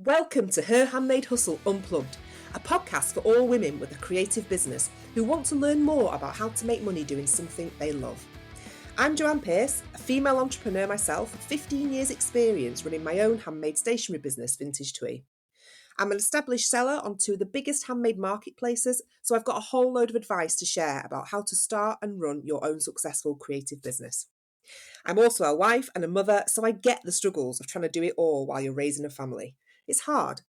Welcome to Her Handmade Hustle Unplugged, a podcast for all women with a creative business who want to learn more about how to make money doing something they love. I'm Joanne Pearce, a female entrepreneur myself, 15 years experience running my own handmade stationery business, Vintage Twee. I'm an established seller on two of the biggest handmade marketplaces, so I've got a whole load of advice to share about how to start and run your own successful creative business. I'm also a wife and a mother, so I get the struggles of trying to do it all while you're raising a family. It's hard.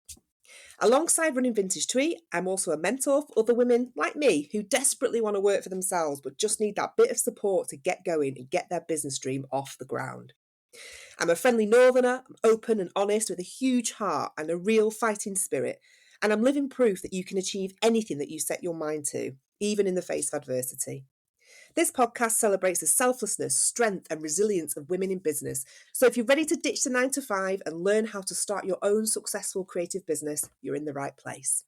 Alongside running Vintage Twee, I'm also a mentor for other women like me who desperately want to work for themselves but just need that bit of support to get going and get their business dream off the ground. I'm a friendly northerner, I'm open and honest with a huge heart and a real fighting spirit, and I'm living proof that you can achieve anything that you set your mind to, even in the face of adversity. This podcast celebrates the selflessness, strength, and resilience of women in business. So if you're ready to ditch the 9 to 5 and learn how to start your own successful creative business, you're in the right place.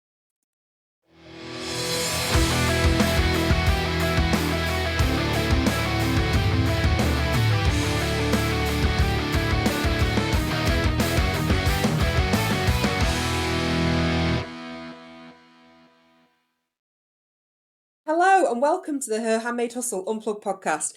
Hello and welcome to the Her Handmade Hustle Unplugged podcast.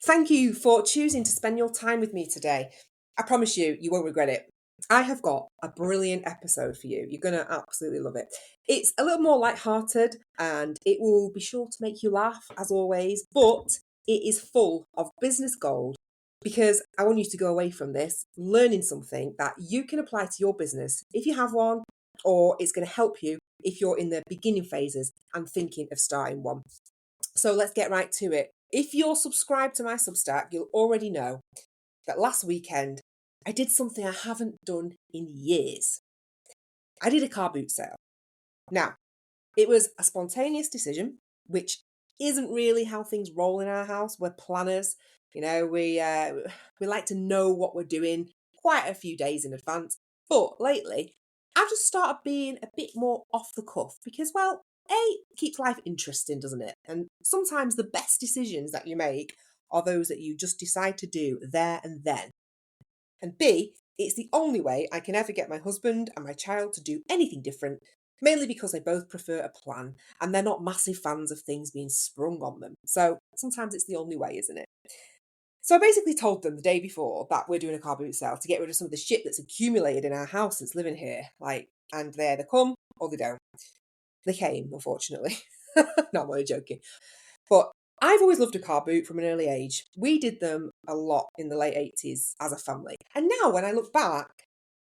Thank you for choosing to spend your time with me today. I promise you won't regret it. I have got a brilliant episode for you. You're going to absolutely love it. It's a little more lighthearted and it will be sure to make you laugh as always, but it is full of business gold because I want you to go away from this learning something that you can apply to your business if you have one, or it's going to help you if you're in the beginning phases and thinking of starting one. So let's get right to it. If you're subscribed to my Substack, you'll already know that last weekend I did something I haven't done in years. I did a car boot sale. Now, it was a spontaneous decision, which isn't really how things roll in our house. We're planners. You know, we like to know what we're doing quite a few days in advance. But lately, I've just started being a bit more off the cuff because, well, A, it keeps life interesting, doesn't it? And sometimes the best decisions that you make are those that you just decide to do there and then. And B, it's the only way I can ever get my husband and my child to do anything different, mainly because they both prefer a plan and they're not massive fans of things being sprung on them. So sometimes it's the only way, isn't it? So I basically told them the day before that we're doing a car boot sale to get rid of some of the shit that's accumulated in our house since living here. And they either come or they don't. They came, unfortunately. No, I'm only joking. But I've always loved a car boot from an early age. We did them a lot in the late 80s as a family. And now when I look back,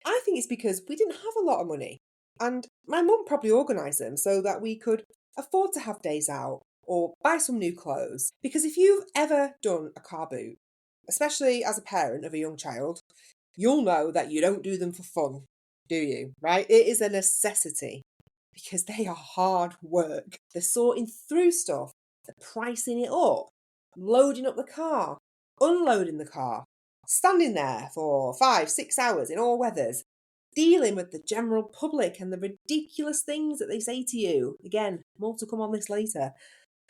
I think it's because we didn't have a lot of money. And my mum probably organised them so that we could afford to have days out or buy some new clothes. Because if you've ever done a car boot, especially as a parent of a young child, you'll know that you don't do them for fun, do you? Right? It is a necessity because they are hard work. They're sorting through stuff, they're pricing it up, loading up the car, unloading the car, standing there for 5-6 hours in all weathers, dealing with the general public and the ridiculous things that they say to you. Again, more to come on this later.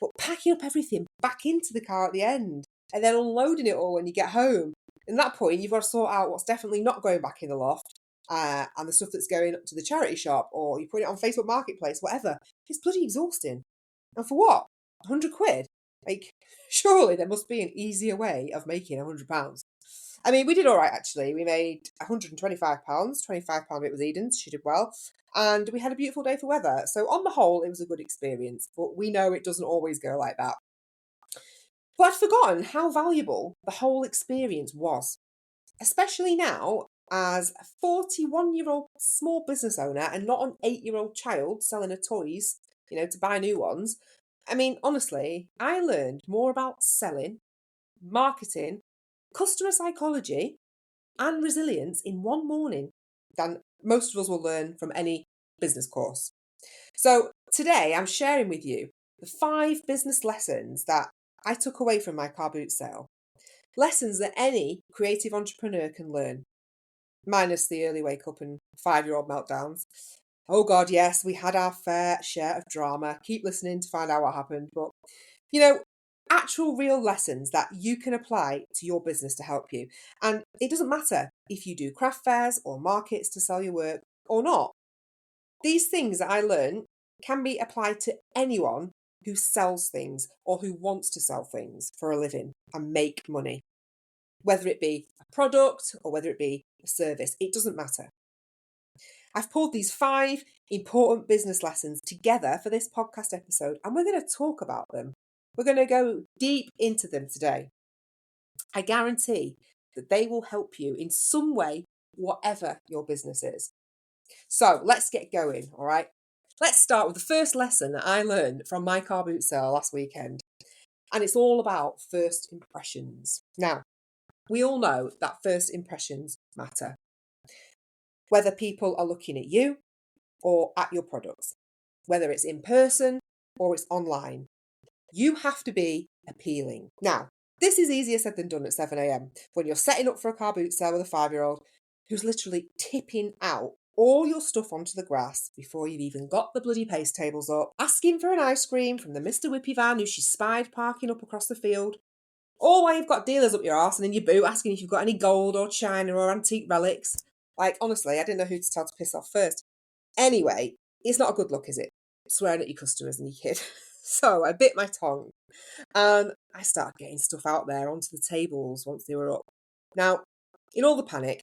But packing up everything back into the car at the end and then unloading it all when you get home. At that point, you've got to sort out what's definitely not going back in the loft and the stuff that's going up to the charity shop, or you put it on Facebook Marketplace, whatever. It's bloody exhausting. And for what? 100 quid? Like, surely there must be an easier way of making £100. I mean, we did all right, actually. We made £125, £25 of it was Eden's, she did well. And we had a beautiful day for weather. So on the whole, it was a good experience. But we know it doesn't always go like that. But I'd forgotten how valuable the whole experience was, especially now as a 41-year-old small business owner and not an 8-year-old child selling her toys, to buy new ones. I mean, honestly, I learned more about selling, marketing, customer psychology, and resilience in one morning than most of us will learn from any business course. So today I'm sharing with you the 5 business lessons that I took away from my car boot sale. Lessons that any creative entrepreneur can learn, minus the early wake up and 5-year-old meltdowns. Oh God, yes, we had our fair share of drama. Keep listening to find out what happened. But, actual real lessons that you can apply to your business to help you. And it doesn't matter if you do craft fairs or markets to sell your work, or not. These things that I learned can be applied to anyone who sells things or who wants to sell things for a living and make money. Whether it be a product or whether it be a service, it doesn't matter. I've pulled these 5 important business lessons together for this podcast episode, and we're going to talk about them. We're going to go deep into them today. I guarantee that they will help you in some way, whatever your business is. So let's get going, all right? Let's start with the first lesson that I learned from my car boot sale last weekend. And it's all about first impressions. Now, we all know that first impressions matter. Whether people are looking at you or at your products, whether it's in person or it's online, you have to be appealing. Now, this is easier said than done at 7 a.m. when you're setting up for a car boot sale with a 5-year-old who's literally tipping out all your stuff onto the grass before you've even got the bloody pace tables up, asking for an ice cream from the Mr. Whippy van who she spied parking up across the field, or while you've got dealers up your arse and in your boot asking if you've got any gold or china or antique relics. Like, honestly, I didn't know who to tell to piss off first. Anyway, it's not a good look, is it? Swearing at your customers and your kid. So I bit my tongue and I started getting stuff out there onto the tables once they were up. Now, in all the panic,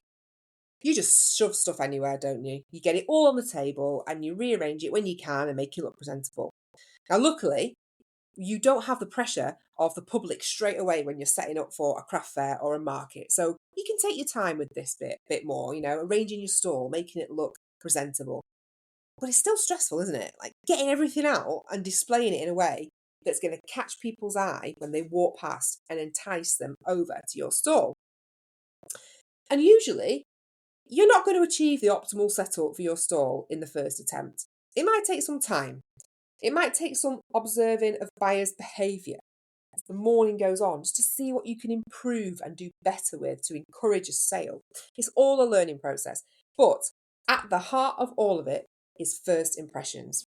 you just shove stuff anywhere, don't you? You get it all on the table and you rearrange it when you can and make it look presentable. Now, luckily, you don't have the pressure of the public straight away when you're setting up for a craft fair or a market. So you can take your time with this bit more, arranging your stall, making it look presentable. But it's still stressful, isn't it? Like getting everything out and displaying it in a way that's going to catch people's eye when they walk past and entice them over to your stall. And usually, you're not going to achieve the optimal setup for your stall in the first attempt. It might take some time. It might take some observing of buyers' behaviour as the morning goes on, just to see what you can improve and do better with to encourage a sale. It's all a learning process. But at the heart of all of it is first impressions.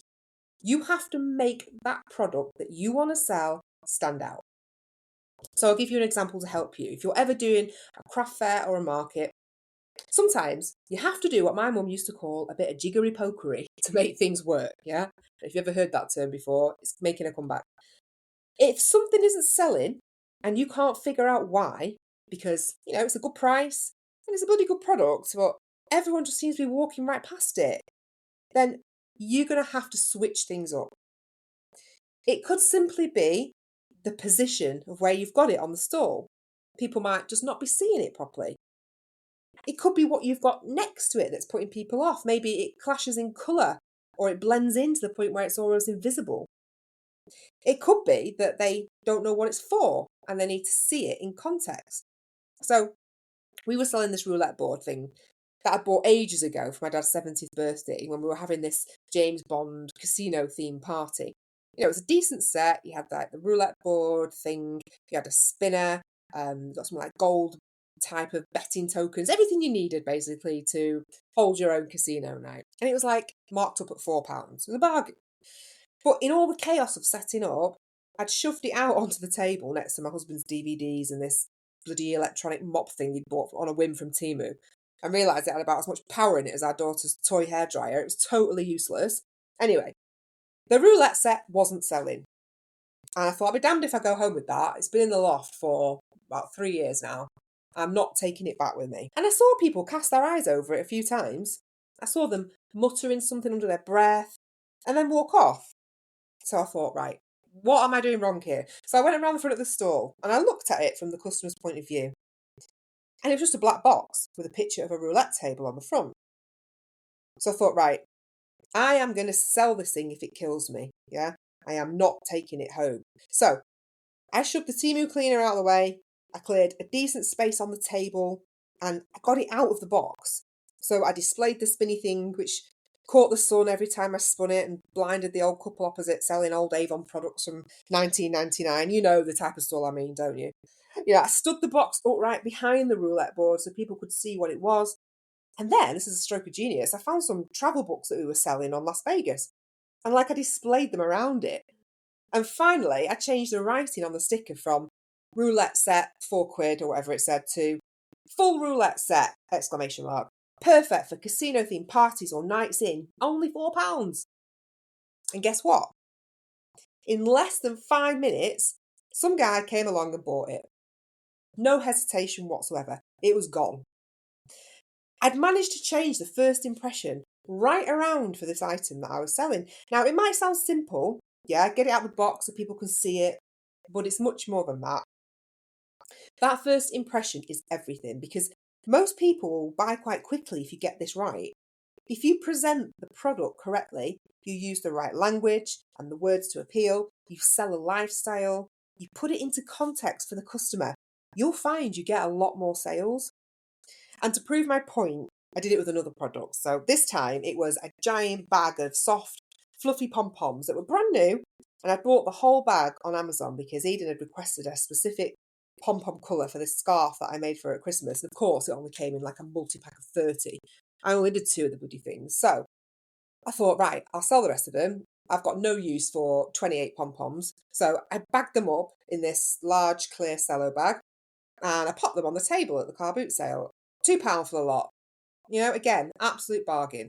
You have to make that product that you want to sell stand out. So I'll give you an example to help you. If you're ever doing a craft fair or a market, sometimes you have to do what my mum used to call a bit of jiggery pokery to make things work, yeah? If you've ever heard that term before, it's making a comeback. If something isn't selling and you can't figure out why, because, it's a good price and it's a bloody good product, but everyone just seems to be walking right past it, then you're going to have to switch things up. It could simply be the position of where you've got it on the stall. People might just not be seeing it properly. It could be what you've got next to it that's putting people off. Maybe it clashes in colour or it blends in to the point where it's almost invisible. It could be that they don't know what it's for and they need to see it in context. So we were selling this roulette board thing that I bought ages ago for my dad's 70th birthday when we were having this James Bond casino themed party. It was a decent set. You had the roulette board thing, you had a spinner, got some gold type of betting tokens, everything you needed basically to hold your own casino night. And it was marked up at £4. It was a bargain. But in all the chaos of setting up, I'd shoved it out onto the table next to my husband's DVDs and this bloody electronic mop thing he'd bought on a whim from Temu, and realised it had about as much power in it as our daughter's toy hairdryer. It was totally useless. Anyway, the roulette set wasn't selling. And I thought, I'd be damned if I go home with that. It's been in the loft for about 3 years now. I'm not taking it back with me. And I saw people cast their eyes over it a few times. I saw them muttering something under their breath and then walk off. So I thought, right, what am I doing wrong here? So I went around the front of the stall and I looked at it from the customer's point of view. And it was just a black box with a picture of a roulette table on the front. So I thought, right, I am going to sell this thing if it kills me, yeah? I am not taking it home. So I shoved the Temu cleaner out of the way, I cleared a decent space on the table, and I got it out of the box. So I displayed the spinny thing, which caught the sun every time I spun it and blinded the old couple opposite selling old Avon products from 1999. You know the type of stall I mean, don't you? I stood the box upright behind the roulette board so people could see what it was. And then, this is a stroke of genius, I found some travel books that we were selling on Las Vegas. And I displayed them around it. And finally, I changed the writing on the sticker from roulette set, £4 or whatever it said, to full roulette set, exclamation mark. Perfect for casino-themed parties or nights in, only £4. And guess what? In less than 5 minutes, some guy came along and bought it. No hesitation whatsoever. It was gone. I'd managed to change the first impression right around for this item that I was selling. Now, it might sound simple, yeah, get it out of the box so people can see it, but it's much more than that. That first impression is everything because most people will buy quite quickly if you get this right. If you present the product correctly, you use the right language and the words to appeal, you sell a lifestyle, you put it into context for the customer, you'll find you get a lot more sales. And to prove my point, I did it with another product. So this time it was a giant bag of soft, fluffy pom-poms that were brand new. And I bought the whole bag on Amazon because Eden had requested a specific pom-pom colour for this scarf that I made for her at Christmas. And of course, it only came in like a multi-pack of 30. I only did 2 of the bloody things. So I thought, right, I'll sell the rest of them. I've got no use for 28 pom-poms. So I bagged them up in this large clear cello bag and I popped them on the table at the car boot sale. £2 for the lot. You know, again, absolute bargain.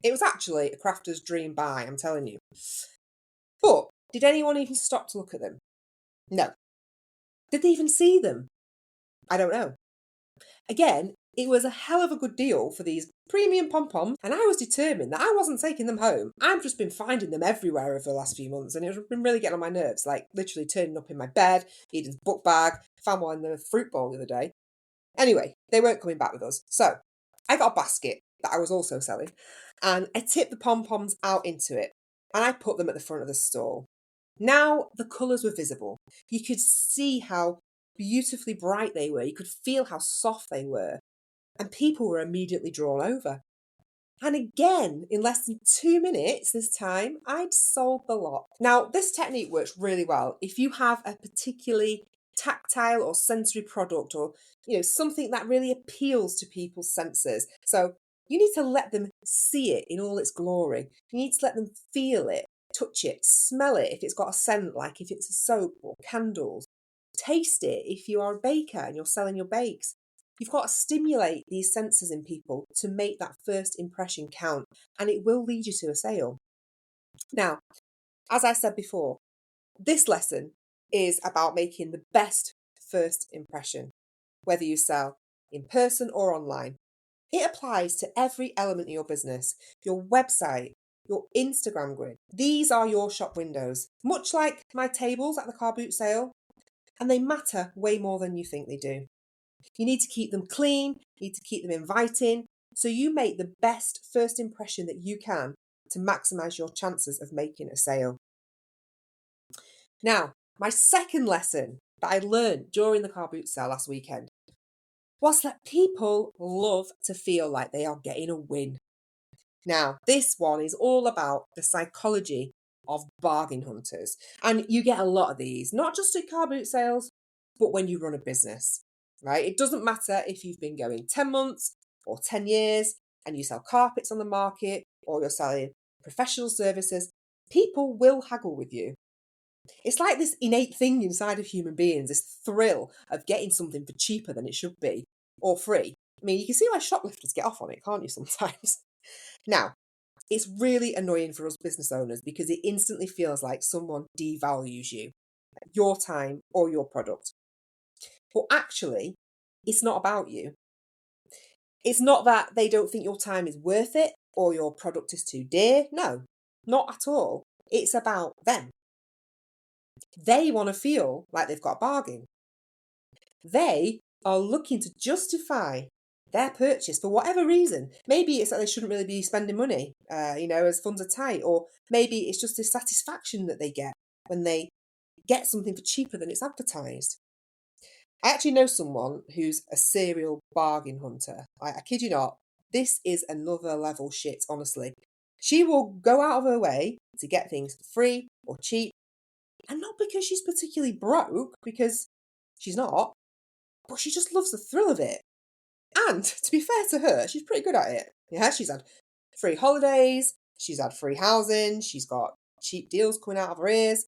It was actually a crafter's dream buy, I'm telling you. But did anyone even stop to look at them? No. Did they even see them? I don't know. Again, it was a hell of a good deal for these premium pom-poms, and I was determined that I wasn't taking them home. I've just been finding them everywhere over the last few months, and it's been really getting on my nerves, like literally turning up in my bed, Eden's book bag, found one in the fruit bowl the other day. Anyway, they weren't coming back with us. So I got a basket that I was also selling and I tipped the pom-poms out into it and I put them at the front of the stall. Now the colours were visible. You could see how beautifully bright they were. You could feel how soft they were. And people were immediately drawn over. And again, in less than 2 minutes this time, I'd sold the lot. Now, this technique works really well if you have a particularly tactile or sensory product or something that really appeals to people's senses. So you need to let them see it in all its glory. You need to let them feel it, touch it, smell it if it's got a scent, like if it's a soap or candles. Taste it if you are a baker and you're selling your bakes. You've got to stimulate these senses in people to make that first impression count, and it will lead you to a sale. Now, as I said before, this lesson is about making the best first impression, whether you sell in person or online. It applies to every element of your business, your website, your Instagram grid. These are your shop windows, much like my tables at the car boot sale, and they matter way more than you think they do. You need to keep them clean, you need to keep them inviting, so you make the best first impression that you can to maximise your chances of making a sale. Now, my second lesson that I learned during the car boot sale last weekend was that people love to feel like they are getting a win. Now, this one is all about the psychology of bargain hunters. And you get a lot of these, not just at car boot sales, but when you run a business, right? It doesn't matter if you've been going 10 months or 10 years and you sell carpets on the market or you're selling professional services, people will haggle with you. It's like this innate thing inside of human beings, this thrill of getting something for cheaper than it should be or free. I mean, you can see why shoplifters get off on it, can't you, sometimes? Now, it's really annoying for us business owners because it instantly feels like someone devalues you, your time or your product. But actually, it's not about you. It's not that they don't think your time is worth it or your product is too dear. No, not at all. It's about them. They want to feel like they've got a bargain. They are looking to justify their purchase for whatever reason. Maybe it's that they shouldn't really be spending money, as funds are tight, or maybe it's just the satisfaction that they get when they get something for cheaper than it's advertised. I actually know someone who's a serial bargain hunter. I kid you not, this is another level shit, honestly. She will go out of her way to get things free or cheap, and not because she's particularly broke, because she's not, but she just loves the thrill of it. And to be fair to her, she's pretty good at it. Yeah, she's had free holidays, she's had free housing, she's got cheap deals coming out of her ears.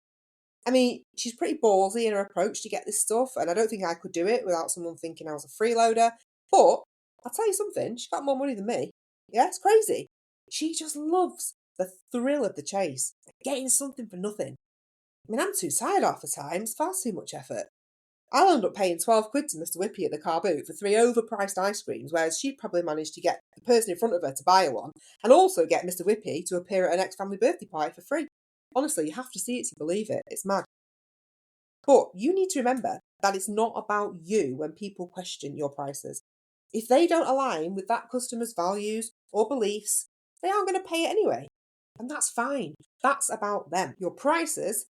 I mean, she's pretty ballsy in her approach to get this stuff, and I don't think I could do it without someone thinking I was a freeloader. But I'll tell you something, she got more money than me. Yeah, it's crazy. She just loves the thrill of the chase, getting something for nothing. I mean, I'm too tired half the time, it's far too much effort. I'll end up paying 12 quid to Mr. Whippy at the car boot for 3 overpriced ice creams, whereas she'd probably managed to get the person in front of her to buy her one, and also get Mr. Whippy to appear at her next family birthday party for free. Honestly, you have to see it to believe it. It's mad. But you need to remember that it's not about you when people question your prices. If they don't align with that customer's values or beliefs, they aren't going to pay it anyway. And that's fine. That's about them. Your prices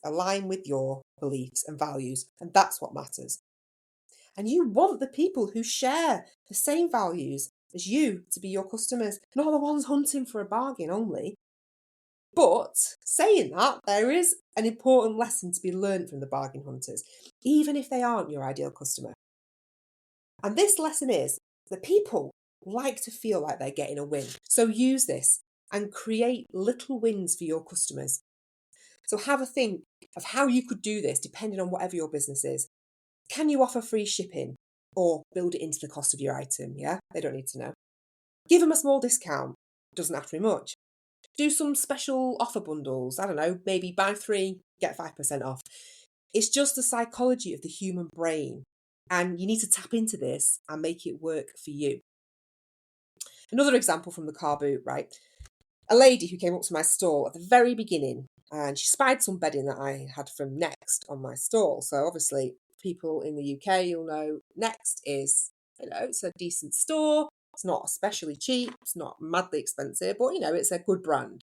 align with your beliefs and values, and that's what matters. And you want the people who share the same values as you to be your customers, not the ones hunting for a bargain only. But saying that, there is an important lesson to be learned from the bargain hunters, even if they aren't your ideal customer. And this lesson is that people like to feel like they're getting a win. So use this and create little wins for your customers. So have a think of how you could do this depending on whatever your business is. Can you offer free shipping or build it into the cost of your item? Yeah, they don't need to know. Give them a small discount. Doesn't have to be much. Do some special offer bundles. I don't know, maybe buy 3, get 5% off. It's just the psychology of the human brain. And you need to tap into this and make it work for you. Another example from the car boot, right? A lady who came up to my stall at the very beginning and she spied some bedding that I had from Next on my stall. So obviously people in the UK, you'll know Next is, it's a decent store. It's not especially cheap. It's not madly expensive, but it's a good brand.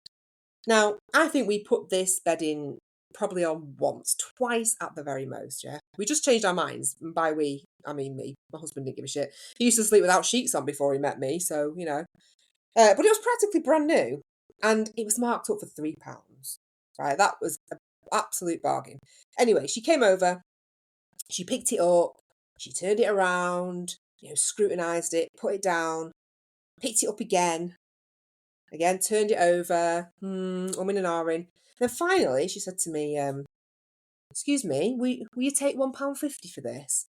Now, I think we put this bedding probably on once, twice at the very most, yeah? We just changed our minds. And by we, I mean me. My husband didn't give a shit. He used to sleep without sheets on before he met me, so, but it was practically brand new, and it was marked up for £3, right? That was an absolute bargain. Anyway, she came over, she picked it up, she turned it around, scrutinised it, put it down, picked it up again, turned it over, in and ahhing. Then finally, she said to me, excuse me, will you take £1.50 for this?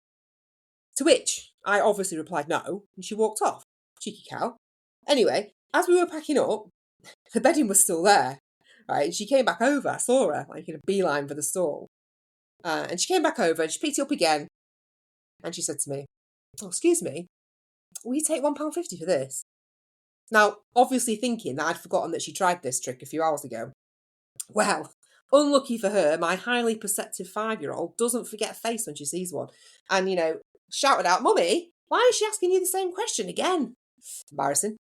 To which I obviously replied no, and she walked off. Cheeky cow. Anyway, as we were packing up, the bedding was still there, right? And she came back over. I saw her, in a beeline for the stall. And she came back over and she picked it up again. And she said to me, oh, excuse me, will you take £1.50 for this? Now, obviously thinking that I'd forgotten that she tried this trick a few hours ago. Well, unlucky for her, my highly perceptive 5-year-old doesn't forget a face when she sees one. And, shouted out, Mummy, why is she asking you the same question again? Embarrassing.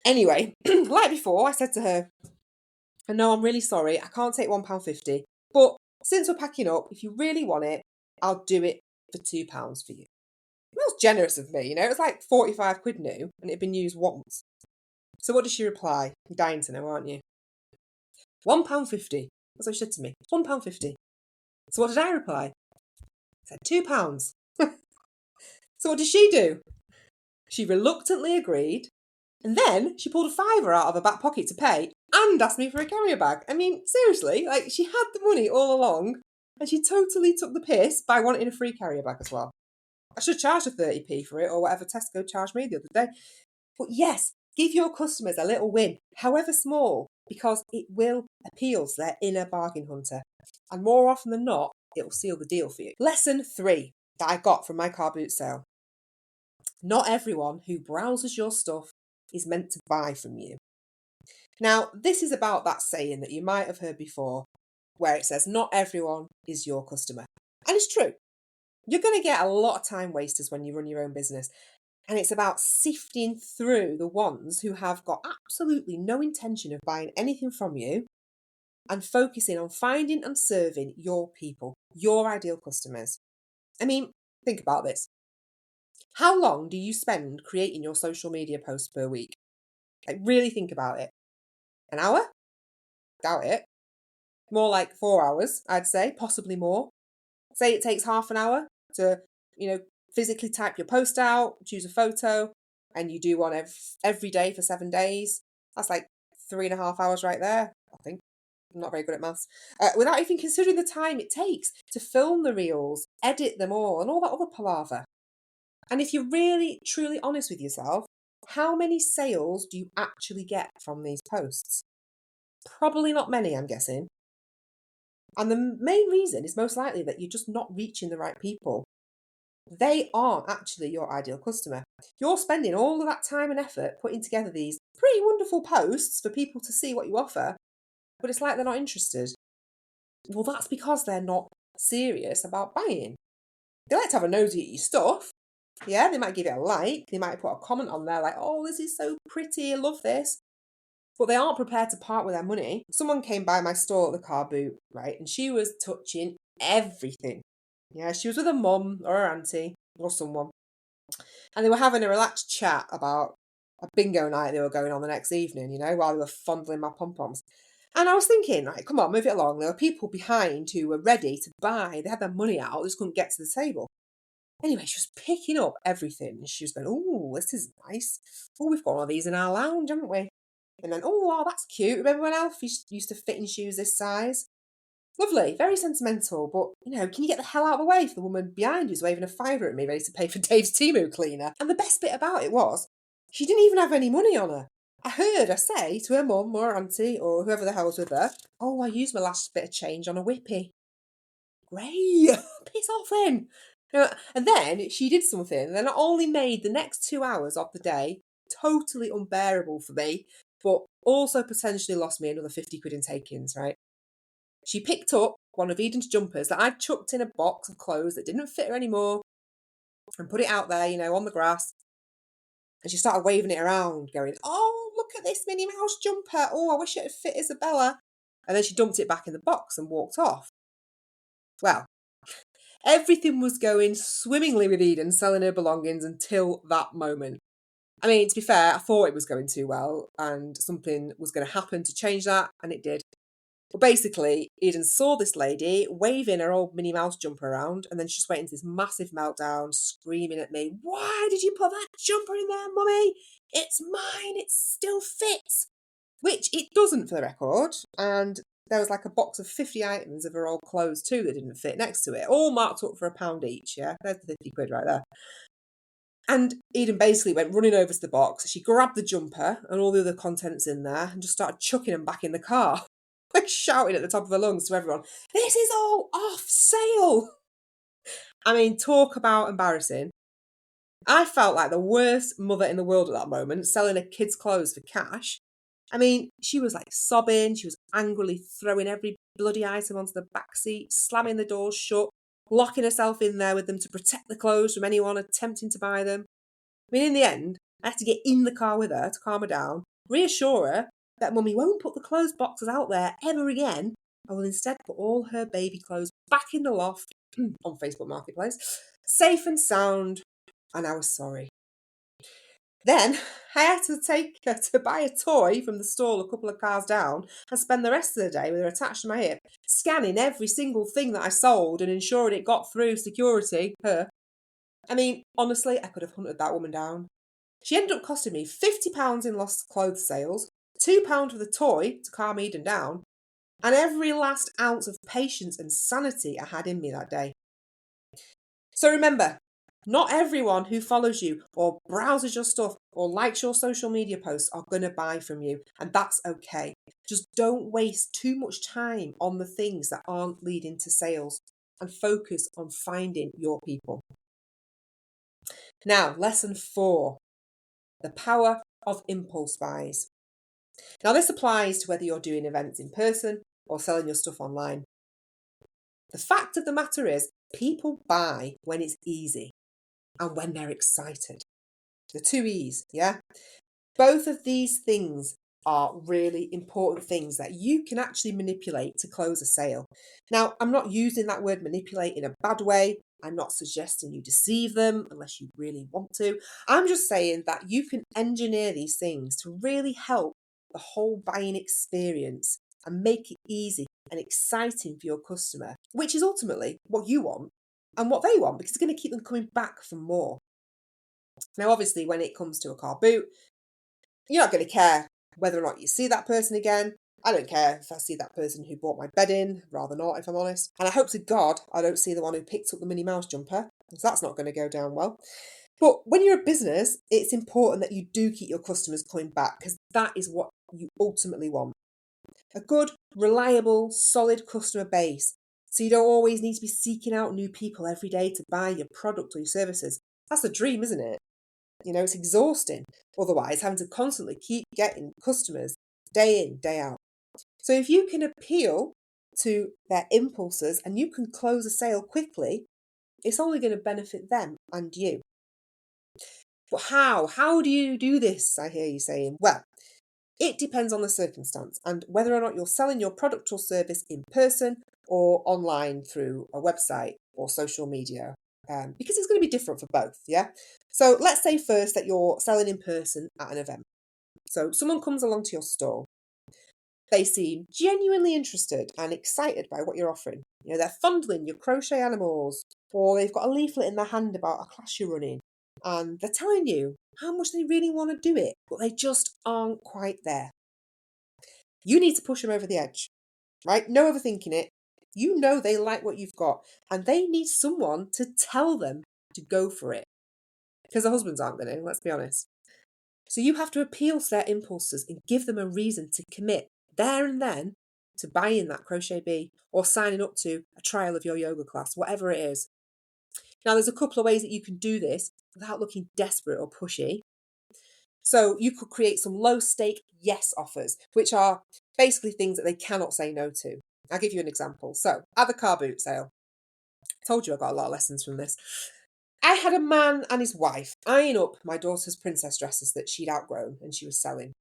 Anyway, like before, I said to her, no, I'm really sorry, I can't take £1.50. But since we're packing up, if you really want it, I'll do it for £2 for you. That was generous of me, it was like 45 quid new and it had been used once. So what did she reply? You're dying to know, aren't you? £1.50. That's what she said to me. £1.50. So what did I reply? I said £2. So what did she do? She reluctantly agreed, and then she pulled a fiver out of her back pocket to pay and asked me for a carrier bag. I mean, seriously, she had the money all along and she totally took the piss by wanting a free carrier bag as well. I should charge her 30p for it or whatever Tesco charged me the other day. But yes, give your customers a little win, however small, because it will appeal to their inner bargain hunter. And more often than not, it will seal the deal for you. Lesson 3 that I got from my car boot sale. Not everyone who browses your stuff is meant to buy from you. Now, this is about that saying that you might have heard before, where it says, not everyone is your customer. And it's true. You're going to get a lot of time wasters when you run your own business. And it's about sifting through the ones who have got absolutely no intention of buying anything from you and focusing on finding and serving your people, your ideal customers. I mean, think about this. How long do you spend creating your social media posts per week? Really think about it. An hour? Doubt it. More like 4 hours, I'd say, possibly more. Say it takes half an hour to, physically type your post out, choose a photo, and you do one every day for 7 days. That's like 3.5 hours right there, I think. I'm not very good at maths. Without even considering the time it takes to film the reels, edit them all, and all that other palaver. And if you're really, truly honest with yourself, how many sales do you actually get from these posts? Probably not many, I'm guessing. And the main reason is most likely that you're just not reaching the right people. They aren't actually your ideal customer. You're spending all of that time and effort putting together these pretty wonderful posts for people to see what you offer, but it's like they're not interested. Well, that's because they're not serious about buying. They like to have a nosy at your stuff. Yeah, they might give it a like. They might put a comment on there like, oh, this is so pretty. I love this. But they aren't prepared to part with their money. Someone came by my stall at the car boot, right? And she was touching everything. Yeah, she was with her mum or her auntie or someone. And they were having a relaxed chat about a bingo night they were going on the next evening, while they were fondling my pom-poms. And I was thinking, like, come on, move it along. There were people behind who were ready to buy. They had their money out, they just couldn't get to the table. Anyway, she was picking up everything. She was going, oh, this is nice. Oh, we've got one of these in our lounge, haven't we? And then, oh, that's cute. Remember when Alfie used to fit in shoes this size? Lovely, very sentimental, but, can you get the hell out of the way for the woman behind who's waving a fiver at me ready to pay for Dave's Temu cleaner? And the best bit about it was, she didn't even have any money on her. I heard her say to her mum or auntie or whoever the hell was with her, oh, I used my last bit of change on a whippy. Great, piss off then. And then she did something that not only made the next 2 hours of the day totally unbearable for me, but also potentially lost me another 50 quid in takings, right? She picked up one of Eden's jumpers that I'd chucked in a box of clothes that didn't fit her anymore and put it out there, on the grass. And she started waving it around, going, oh, look at this Minnie Mouse jumper. Oh, I wish it had fit Isabella. And then she dumped it back in the box and walked off. Well, everything was going swimmingly with Eden selling her belongings until that moment. I mean, to be fair, I thought it was going too well and something was going to happen to change that, and it did. But basically, Eden saw this lady waving her old Minnie Mouse jumper around, and then she just went into this massive meltdown, screaming at me, why did you put that jumper in there, Mummy? It's mine, it still fits. Which it doesn't, for the record, and there was like a box of 50 items of her old clothes too that didn't fit next to it, all marked up for £1 each, yeah? There's the 50 quid right there. And Eden basically went running over to the box. She grabbed the jumper and all the other contents in there and just started chucking them back in the car. Like shouting at the top of her lungs to everyone, this is all off sale. I mean, talk about embarrassing. I felt like the worst mother in the world at that moment, selling her kids' clothes for cash. I mean, she was like sobbing. She was angrily throwing every bloody item onto the back seat, slamming the doors shut, locking herself in there with them to protect the clothes from anyone attempting to buy them. I mean, in the end, I had to get in the car with her to calm her down, reassure her that Mummy won't put the clothes boxes out there ever again and will instead put all her baby clothes back in the loft on Facebook Marketplace, safe and sound, and I was sorry. Then I had to take her to buy a toy from the stall a couple of cars down and spend the rest of the day with her attached to my hip, scanning every single thing that I sold and ensuring it got through security, her. I mean, honestly, I could have hunted that woman down. She ended up costing me £50 in lost clothes sales, £2 for the toy to calm Eden down, and every last ounce of patience and sanity I had in me that day. So remember, not everyone who follows you or browses your stuff or likes your social media posts are going to buy from you, and that's okay. Just don't waste too much time on the things that aren't leading to sales and focus on finding your people. Now, lesson 4, the power of impulse buys. Now, this applies to whether you're doing events in person or selling your stuff online. The fact of the matter is, people buy when it's easy and when they're excited. The 2 E's, yeah? Both of these things are really important things that you can actually manipulate to close a sale. Now, I'm not using that word manipulate in a bad way. I'm not suggesting you deceive them unless you really want to. I'm just saying that you can engineer these things to really help the whole buying experience and make it easy and exciting for your customer, which is ultimately what you want and what they want, because it's going to keep them coming back for more. Now, obviously, when it comes to a car boot, you're not going to care whether or not you see that person again. I don't care if I see that person who bought my bedding, rather not, if I'm honest. And I hope to God I don't see the one who picked up the Minnie Mouse jumper, because that's not going to go down well. But when you're a business, it's important that you do keep your customers coming back because that is what you ultimately want. A good, reliable, solid customer base. So you don't always need to be seeking out new people every day to buy your product or your services. That's a dream, isn't it? It's exhausting. Otherwise, having to constantly keep getting customers day in, day out. So if you can appeal to their impulses and you can close a sale quickly, it's only going to benefit them and you. But how? How do you do this? I hear you saying. Well, it depends on the circumstance and whether or not you're selling your product or service in person or online through a website or social media. Because it's going to be different for both, yeah? So let's say first that you're selling in person at an event. So someone comes along to your store. They seem genuinely interested and excited by what you're offering. They're fondling your crochet animals, or they've got a leaflet in their hand about a class you're running, and they're telling you how much they really want to do it, but they just aren't quite there. You need to push them over the edge, right? No overthinking it. You know they like what you've got, and they need someone to tell them to go for it. Because the husbands aren't going to, let's be honest. So you have to appeal to their impulses and give them a reason to commit there and then to buying that crochet bee or signing up to a trial of your yoga class, whatever it is. Now, there's a couple of ways that you can do this without looking desperate or pushy. So you could create some low stake yes offers, which are basically things that they cannot say no to. I'll give you an example. So at the car boot sale, I told you I got a lot of lessons from this. I had a man and his wife eyeing up my daughter's princess dresses that she'd outgrown and she was selling.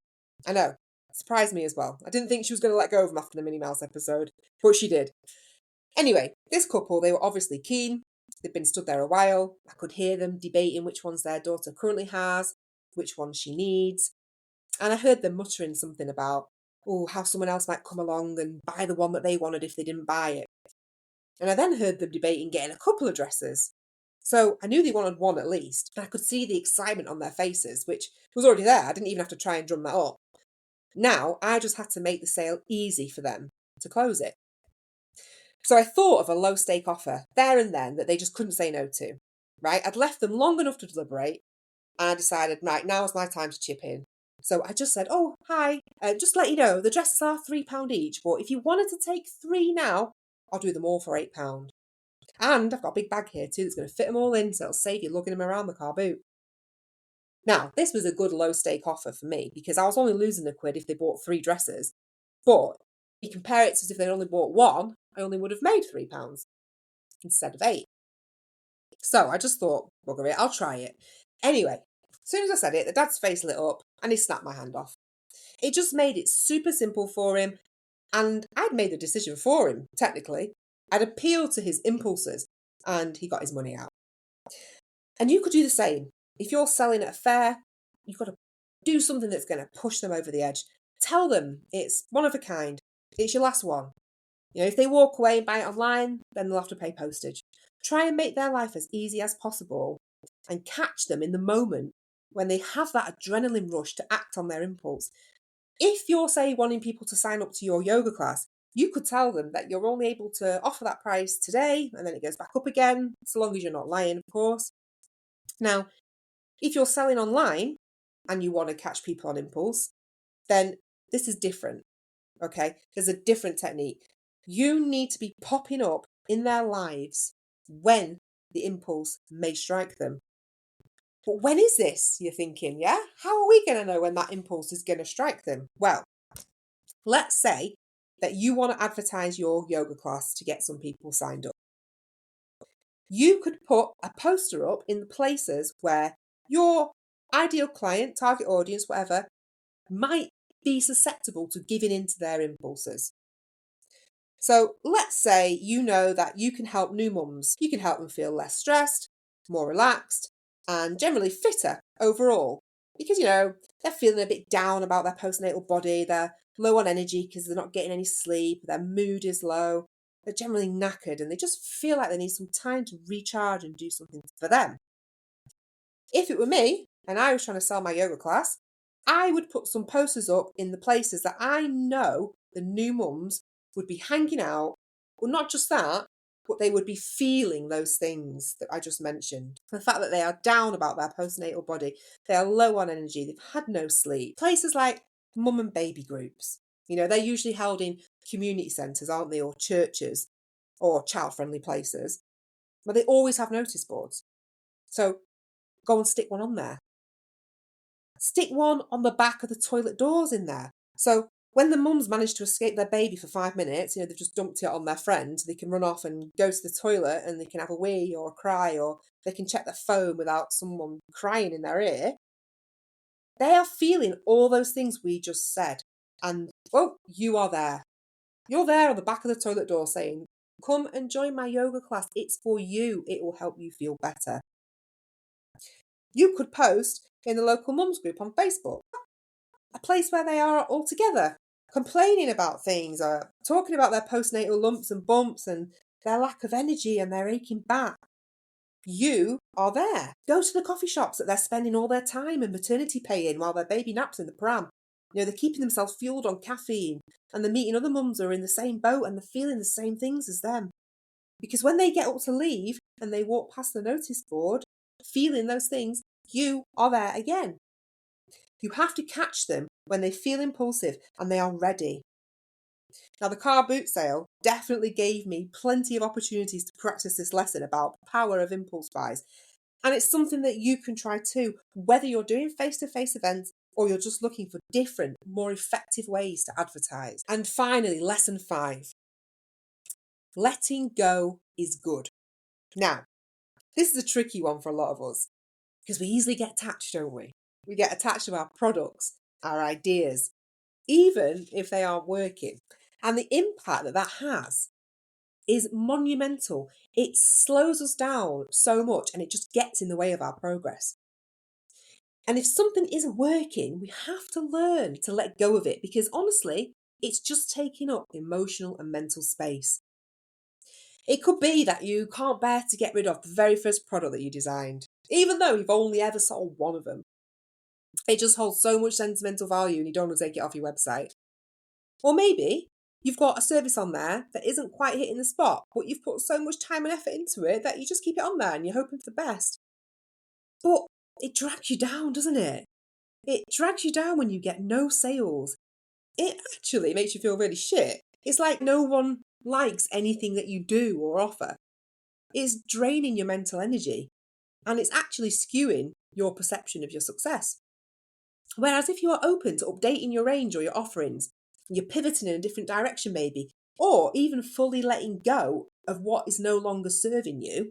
I know, surprised me as well. I didn't think she was going to let go of them after the Minnie Mouse episode, but she did. Anyway, this couple, they were obviously keen. They'd been stood there a while. I could hear them debating which ones their daughter currently has, which ones she needs. And I heard them muttering something about, how someone else might come along and buy the one that they wanted if they didn't buy it. And I then heard them debating getting a couple of dresses. So I knew they wanted one at least, and I could see the excitement on their faces, which was already there. I didn't even have to try and drum that up. Now I just had to make the sale easy for them to close it. So I thought of a low stake offer there and then that they just couldn't say no to. Right? I'd left them long enough to deliberate, and I decided, right, now's my time to chip in. So I just said, hi, just to let you know, the dresses are £3 each, but if you wanted to take 3 now, I'll do them all for £8. And I've got a big bag here too that's going to fit them all in, so it'll save you lugging them around the car boot. Now, this was a good low stake offer for me because I was only losing £1 if they bought 3 dresses. But you compare it to if they'd only bought one, I only would have made £3 instead of 8. So I just thought, bugger it, I'll try it. Anyway, as soon as I said it, the dad's face lit up and he snapped my hand off. It just made it super simple for him, and I'd made the decision for him, technically. I'd appealed to his impulses, and he got his money out. And you could do the same. If you're selling at a fair, you've got to do something that's going to push them over the edge. Tell them it's one of a kind. It's your last one. If they walk away and buy it online, then they'll have to pay postage. Try and make their life as easy as possible and catch them in the moment when they have that adrenaline rush to act on their impulse. If you're, say, wanting people to sign up to your yoga class, you could tell them that you're only able to offer that price today and then it goes back up again, so long as you're not lying, of course. Now, if you're selling online and you want to catch people on impulse, then this is different, okay? There's a different technique. You need to be popping up in their lives when the impulse may strike them. But when is this, you're thinking, yeah? How are we going to know when that impulse is going to strike them? Well, let's say that you want to advertise your yoga class to get some people signed up. You could put a poster up in the places where your ideal client, target audience, whatever, might be susceptible to giving in to their impulses. So let's say you know that you can help new mums. You can help them feel less stressed, more relaxed, and generally fitter overall. Because, they're feeling a bit down about their postnatal body, they're low on energy because they're not getting any sleep, their mood is low, they're generally knackered, and they just feel like they need some time to recharge and do something for them. If it were me, and I was trying to sell my yoga class, I would put some posters up in the places that I know the new mums would be hanging out. Well, not just that, but they would be feeling those things that I just mentioned. The fact that they are down about their postnatal body, they are low on energy, they've had no sleep. Places like mum and baby groups, they're usually held in community centres, aren't they, or churches or child-friendly places, but they always have notice boards. So go and stick one on there. Stick one on the back of the toilet doors in there. So when the mums manage to escape their baby for 5 minutes, they've just dumped it on their friend, they can run off and go to the toilet and they can have a wee or a cry, or they can check their phone without someone crying in their ear. They are feeling all those things we just said. And, well, you are there. You're there on the back of the toilet door saying, come and join my yoga class. It's for you. It will help you feel better. You could post in the local mums group on Facebook, a place where they are all together, complaining about things, or talking about their postnatal lumps and bumps and their lack of energy and their aching back. You are there. Go to the coffee shops that they're spending all their time and maternity pay in while their baby naps in the pram. They're keeping themselves fueled on caffeine, and they're meeting other mums who are in the same boat and they're feeling the same things as them. Because when they get up to leave and they walk past the notice board, feeling those things, you are there again. You have to catch them when they feel impulsive and they are ready. Now, the car boot sale definitely gave me plenty of opportunities to practice this lesson about the power of impulse buys. And it's something that you can try too, whether you're doing face-to-face events or you're just looking for different, more effective ways to advertise. And finally, lesson 5. Letting go is good. Now, this is a tricky one for a lot of us because we easily get attached, don't we? We get attached to our products, our ideas, even if they aren't working. And the impact that has is monumental. It slows us down so much and it just gets in the way of our progress. And if something isn't working, we have to learn to let go of it because honestly, it's just taking up emotional and mental space. It could be that you can't bear to get rid of the very first product that you designed, even though you've only ever sold one of them. It just holds so much sentimental value and you don't want to take it off your website. Or maybe you've got a service on there that isn't quite hitting the spot, but you've put so much time and effort into it that you just keep it on there and you're hoping for the best. But it drags you down, doesn't it? It drags you down when you get no sales. It actually makes you feel really shit. It's like no one likes anything that you do or offer. It's draining your mental energy and it's actually skewing your perception of your success. Whereas if you are open to updating your range or your offerings, you're pivoting in a different direction maybe, or even fully letting go of what is no longer serving you,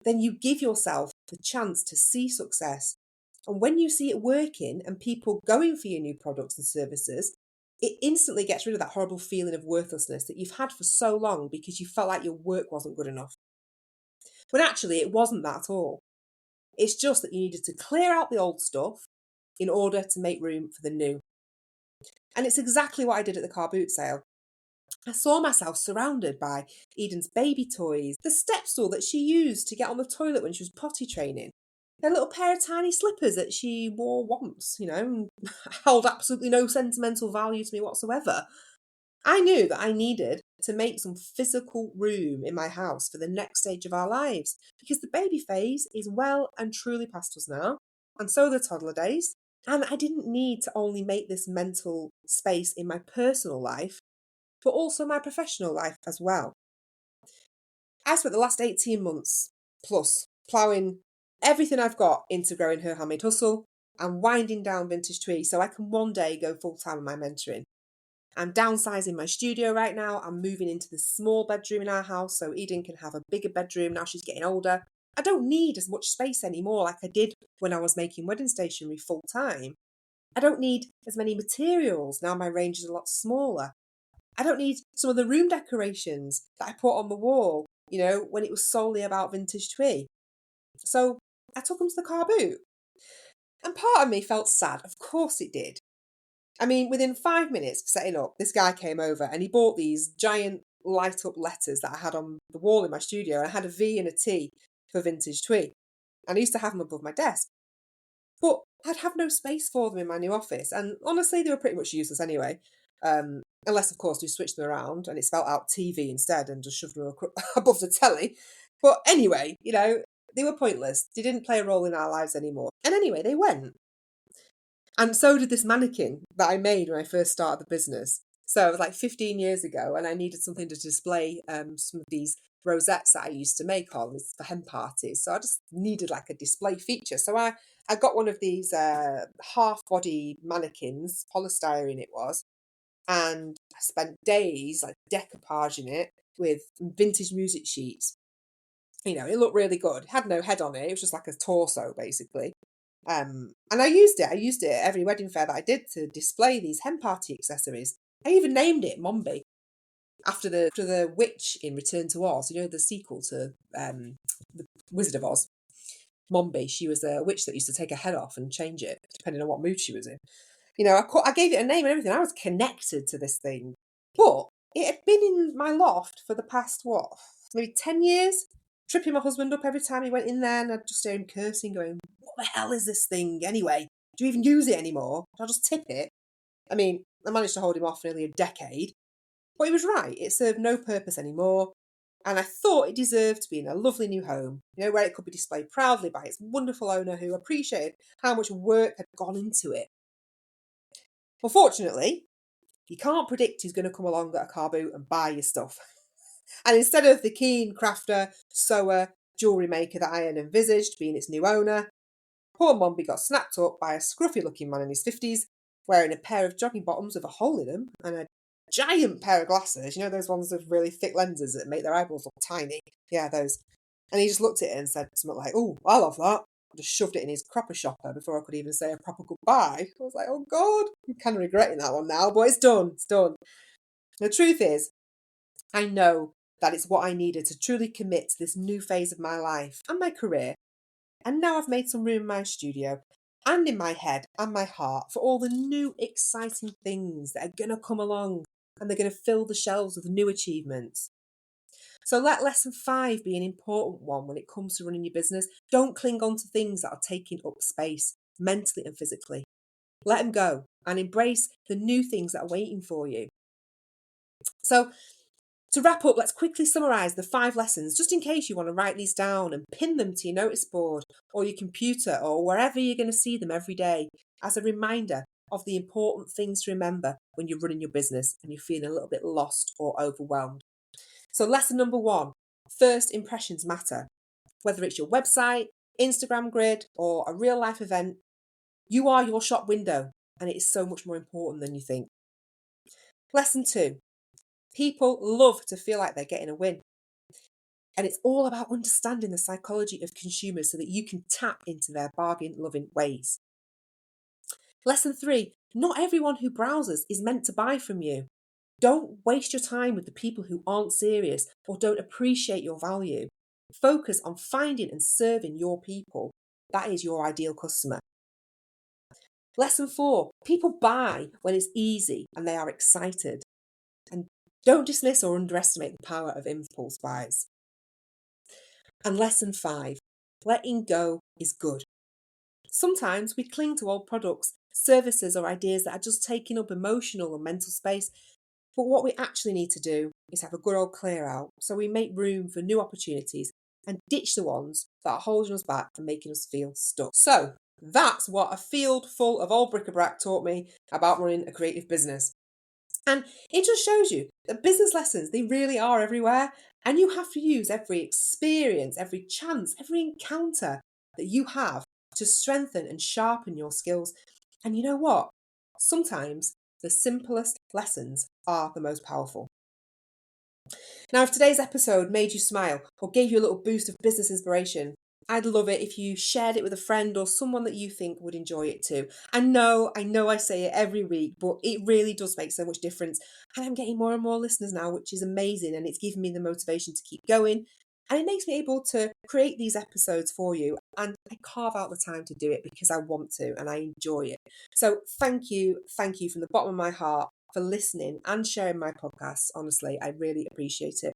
then you give yourself the chance to see success. And when you see it working and people going for your new products and services, it instantly gets rid of that horrible feeling of worthlessness that you've had for so long because you felt like your work wasn't good enough. When actually it wasn't that at all. It's just that you needed to clear out the old stuff in order to make room for the new. And it's exactly what I did at the car boot sale. I saw myself surrounded by Eden's baby toys, the step stool that she used to get on the toilet when she was potty training, a little pair of tiny slippers that she wore once, and held absolutely no sentimental value to me whatsoever. I knew that I needed to make some physical room in my house for the next stage of our lives because the baby phase is well and truly past us now, and so are the toddler days. And I didn't need to only make this mental space in my personal life, but also my professional life as well. I spent the last 18 months plus ploughing everything I've got into growing Her Handmade Hustle and winding down Vintage Twee so I can one day go full time in my mentoring. I'm downsizing my studio right now. I'm moving into the small bedroom in our house so Eden can have a bigger bedroom now she's getting older. I don't need as much space anymore like I did when I was making wedding stationery full time. I don't need as many materials now my range is a lot smaller. I don't need some of the room decorations that I put on the wall, when it was solely about Vintage Twee. So I took them to the car boot. And part of me felt sad. Of course it did. I mean, within 5 minutes of setting up, this guy came over and he bought these giant light up letters that I had on the wall in my studio. I had a V and a T for Vintage Twee. And I used to have them above my desk. But I'd have no space for them in my new office. And honestly, they were pretty much useless anyway. Unless, of course, we switched them around and it spelled out TV instead and just shoved them above the telly. But anyway, they were pointless. They didn't play a role in our lives anymore. And anyway, they went. And so did this mannequin that I made when I first started the business. So it was like 15 years ago, and I needed something to display some of these rosettes that I used to make on for hen parties. So I just needed like a display feature. So I got one of these half body mannequins, polystyrene it was, and I spent days like decoupaging it with vintage music sheets. It looked really good. It had no head on it. It was just like a torso, basically. And I used it. I used it at every wedding fair that I did to display these hen party accessories. I even named it Mombi after the witch in Return to Oz. The sequel to the Wizard of Oz. Mombi. She was a witch that used to take her head off and change it depending on what mood she was in. I gave it a name and everything. I was connected to this thing, but it had been in my loft for the past maybe 10 years. Tripping my husband up every time he went in there, and I'd just hear him cursing, going, "What the hell is this thing anyway? Do you even use it anymore? I'll just tip it." I mean, I managed to hold him off for nearly a decade, but he was right. It served no purpose anymore, and I thought it deserved to be in a lovely new home, where it could be displayed proudly by its wonderful owner who appreciated how much work had gone into it. Unfortunately, you can't predict who's going to come along at a car boot and buy your stuff. And instead of the keen crafter, sewer, jewellery maker that I had envisaged being its new owner, poor Mombi got snapped up by a scruffy-looking man in his 50s, wearing a pair of jogging bottoms with a hole in them and a giant pair of glasses. Those ones with really thick lenses that make their eyeballs look tiny? Yeah, those. And he just looked at it and said something like, "Oh, I love that." Just shoved it in his cropper shopper before I could even say a proper goodbye. I was like, oh God, I'm kind of regretting that one now, but it's done. It's done. The truth is, I know that it's what I needed to truly commit to this new phase of my life and my career. And now I've made some room in my studio and in my head and my heart for all the new exciting things that are going to come along, and they're going to fill the shelves with new achievements. So let lesson 5 be an important one when it comes to running your business. Don't cling on to things that are taking up space, mentally and physically. Let them go and embrace the new things that are waiting for you. So to wrap up, let's quickly summarise the 5 lessons, just in case you want to write these down and pin them to your notice board or your computer or wherever you're going to see them every day, as a reminder of the important things to remember when you're running your business and you're feeling a little bit lost or overwhelmed. So lesson number 1, first impressions matter. Whether it's your website, Instagram grid, or a real life event, you are your shop window, and it is so much more important than you think. Lesson 2, people love to feel like they're getting a win. And it's all about understanding the psychology of consumers so that you can tap into their bargain-loving ways. Lesson 3, not everyone who browses is meant to buy from you. Don't waste your time with the people who aren't serious or don't appreciate your value. Focus on finding and serving your people. That is your ideal customer. Lesson 4, people buy when it's easy and they are excited. And don't dismiss or underestimate the power of impulse buys. And lesson 5, letting go is good. Sometimes we cling to old products, services or ideas that are just taking up emotional and mental space. But what we actually need to do is have a good old clear out so we make room for new opportunities and ditch the ones that are holding us back and making us feel stuck. So that's what a field full of old bric-a-brac taught me about running a creative business. And it just shows you that business lessons, they really are everywhere. And you have to use every experience, every chance, every encounter that you have to strengthen and sharpen your skills. And you know what? Sometimes the simplest lessons are the most powerful. Now, if today's episode made you smile or gave you a little boost of business inspiration, I'd love it if you shared it with a friend or someone that you think would enjoy it too. I know I say it every week, but it really does make so much difference. And I'm getting more and more listeners now, which is amazing. And it's giving me the motivation to keep going. And it makes me able to create these episodes for you. And I carve out the time to do it because I want to and I enjoy it. So thank you from the bottom of my heart for listening and sharing my podcast. Honestly, I really appreciate it.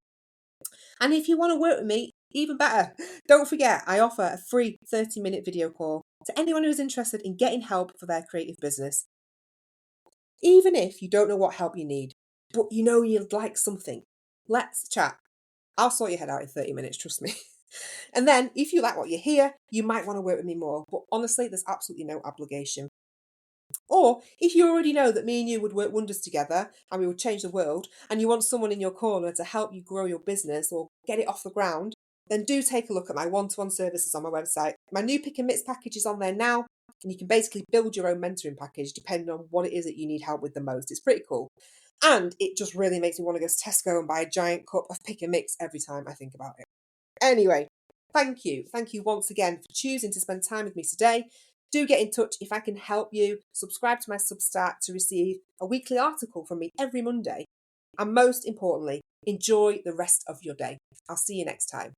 And if you want to work with me, even better, don't forget I offer a free 30-minute video call to anyone who's interested in getting help for their creative business. Even if you don't know what help you need, but you know you'd like something, let's chat. I'll sort your head out in 30 minutes, trust me. And then if you like what you hear, you might want to work with me more. But honestly, there's absolutely no obligation. Or if you already know that me and you would work wonders together and we would change the world, and you want someone in your corner to help you grow your business or get it off the ground, then do take a look at my one-to-one services on my website. My new Pick and Mix package is on there now, and you can basically build your own mentoring package depending on what it is that you need help with the most. It's pretty cool. And it just really makes me want to go to Tesco and buy a giant cup of Pick and Mix every time I think about it. Anyway, thank you. Thank you once again for choosing to spend time with me today. Do get in touch if I can help you. Subscribe to my Substack to receive a weekly article from me every Monday. And most importantly, enjoy the rest of your day. I'll see you next time.